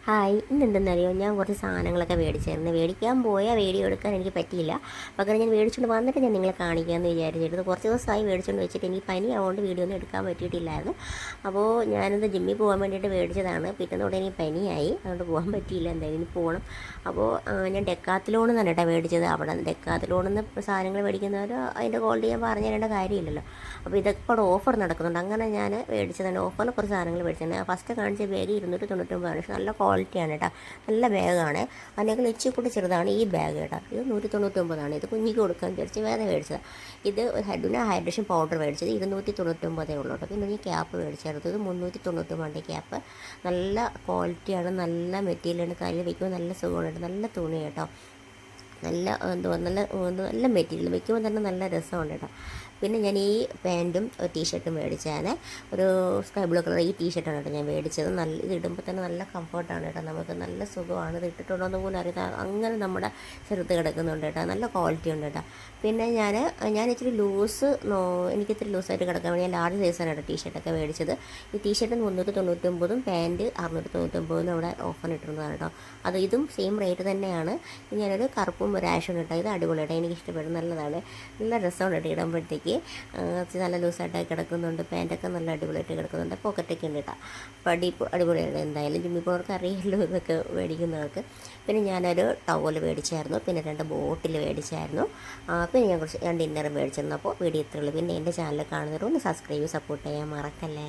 Hi, ഇന്നെന്തെന്നറിയോ, ഞാൻ കുറച്ച് സാധനങ്ങളൊക്കെ മേടിച്ചായിരുന്നു. മേടിക്കാൻ പോയാൽ വീഡിയോ എടുക്കാൻ എനിക്ക് പറ്റിയില്ല. പകരം ഞാൻ മേടിച്ചുകൊണ്ട് വന്നിട്ട് ഞാൻ നിങ്ങളെ കാണിക്കാമെന്ന് വിചാരിച്ചിരുന്നു. കുറച്ച് ദിവസമായി മേടിച്ചുകൊണ്ട് വെച്ചിട്ട് എനിക്ക് പനി ആവുകൊണ്ട് വീഡിയോ ഒന്നും എടുക്കാൻ പറ്റിയിട്ടില്ലായിരുന്നു. അപ്പോൾ ഞാനിത് ജിമ്മിൽ പോകാൻ വേണ്ടിയിട്ട് മേടിച്ചതാണ്. പിറ്റേന്നോടെ എനിക്ക് പനിയായി, അതുകൊണ്ട് പോകാൻ പറ്റിയില്ല. എന്തായാലും ഇനി പോകണം. അപ്പോൾ ഞാൻ ഡെക്കാത്തലോണിൽ നിന്നാണ് കേട്ടോ മേടിച്ചത്. അവിടെ ഡെക്കാത്തലോണിൽ നിന്ന് സാധനങ്ങൾ മേടിക്കുന്നവർ അതിൻ്റെ ക്വാളിറ്റി ഞാൻ പറഞ്ഞു തരേണ്ട കാര്യമില്ലല്ലോ. അപ്പോൾ ഇതൊക്കെ ഇവിടെ ഓഫർ നടക്കുന്നുണ്ട്. അങ്ങനെ ഞാൻ മേടിച്ചതാണ്. ഓഫറിൽ കുറച്ച് സാധനങ്ങൾ മേടിച്ചതാണ്. ഫസ്റ്റ് കാണിച്ച ബാഗ് 299 പക്ഷേ നല്ല ക്വാളിറ്റിയാണ് കേട്ടോ. നല്ല ബാഗാണ്. അതിനേക്കാൾ ഇച്ചിരി കൂടി ചെറുതാണ് ഈ ബാഗ് കേട്ടോ. ഇത് 199. ഇത് കുഞ്ഞിക്ക് കൊടുക്കാൻ വിചാരിച്ച് വേറെ മേടിച്ചത്. ഇത് ഒരു ഹെഡിന് ഹൈഡ്രേഷൻ പൗഡർ മേടിച്ചത് 299 ഉള്ളൂ കേട്ടോ. പിന്നെ ഈ ക്യാപ്പ് മേടിച്ചായിരുന്നു. ഇത് 399 ക്യാപ്പ്. നല്ല ക്വാളിറ്റിയാണ്, നല്ല മെറ്റീരിയലാണ്. കയ്യിൽ വയ്ക്കുമ്പോൾ നല്ല സുഖമാണ്. നല്ല തുണി കേട്ടോ. നല്ല നല്ല മെറ്റീരിയൽ വയ്ക്കുമ്പോൾ തന്നെ നല്ല രസമുണ്ട് കേട്ടോ. പിന്നെ ഞാൻ ഈ പാൻറ്റും ടീഷർട്ടും മേടിച്ചാൽ ഒരു സ്കൈ ബ്ലൂ കളർ ഈ ടീഷർട്ടാണ് കേട്ടോ ഞാൻ മേടിച്ചത്. ഇത് ഇടുമ്പോൾ തന്നെ നല്ല കംഫർട്ടാണ് കേട്ടോ. നമുക്ക് നല്ല സുഖമാണ്. ഇത് ഇട്ടിട്ടുണ്ടോയെന്ന് പോലും അറിയാം, അങ്ങനെ നമ്മുടെ ചെറുത്ത് കിടക്കുന്നുണ്ട് കേട്ടോ. നല്ല ക്വാളിറ്റി ഉണ്ട് കേട്ടോ. പിന്നെ ഞാൻ ഇച്ചിരി ലൂസ് എനിക്കിത്തിരി ലൂസായിട്ട് കിടക്കാൻ വേണ്ടി ഞാൻ ലാർജ് സൈസാണ് കേട്ടോ ടീഷർട്ടൊക്കെ മേടിച്ചത്. ഈ ടീഷർട്ട് 399 പാൻറ്റ് 699 അവിടെ ഓഫർ ഇട്ടിരുന്നതാണ് കേട്ടോ. ഇതും സെയിം റേറ്റ് തന്നെയാണ്. ഞാനൊരു കറുപ്പും ഒരു ആഷും കേട്ടോ. ഇത് അടിപൊളിയായിട്ട് എനിക്ക് ഇഷ്ടപ്പെടും. നല്ലതാണ്, നല്ല രസമാണ് കേട്ടോ ഇടുമ്പോഴത്തേക്ക്. നല്ല ലൂസായിട്ടൊക്കെ കിടക്കുന്നുണ്ട്. പാൻറ്റൊക്കെ നല്ല അടിപൊളിയായിട്ട് കിടക്കുന്നുണ്ട്. പോക്കറ്റൊക്കെ ഉണ്ട് കേട്ടോ. അപ്പോൾ അടിപൊളിയാണ്. എന്തായാലും ജിമ്മിൽ പോകുന്നവർക്ക് അറിയില്ലല്ലോ ഇതൊക്കെ മേടിക്കുന്നവർക്ക്. പിന്നെ ഞാനൊരു ടവൽ മേടിച്ചായിരുന്നു. പിന്നെ 2 ബോട്ടിൽ മേടിച്ചായിരുന്നു. പിന്നെ ഞാൻ കുറച്ച് 2 ഇന്നർ മേടിച്ചിരുന്നു. അപ്പോൾ വീഡിയോ ഇത്രയുള്ളൂ. പിന്നെ എൻ്റെ ചാനൽ കാണുന്നവർ ഒന്ന് സബ്സ്ക്രൈബ് സപ്പോർട്ട് ചെയ്യാൻ മറക്കല്ലേ.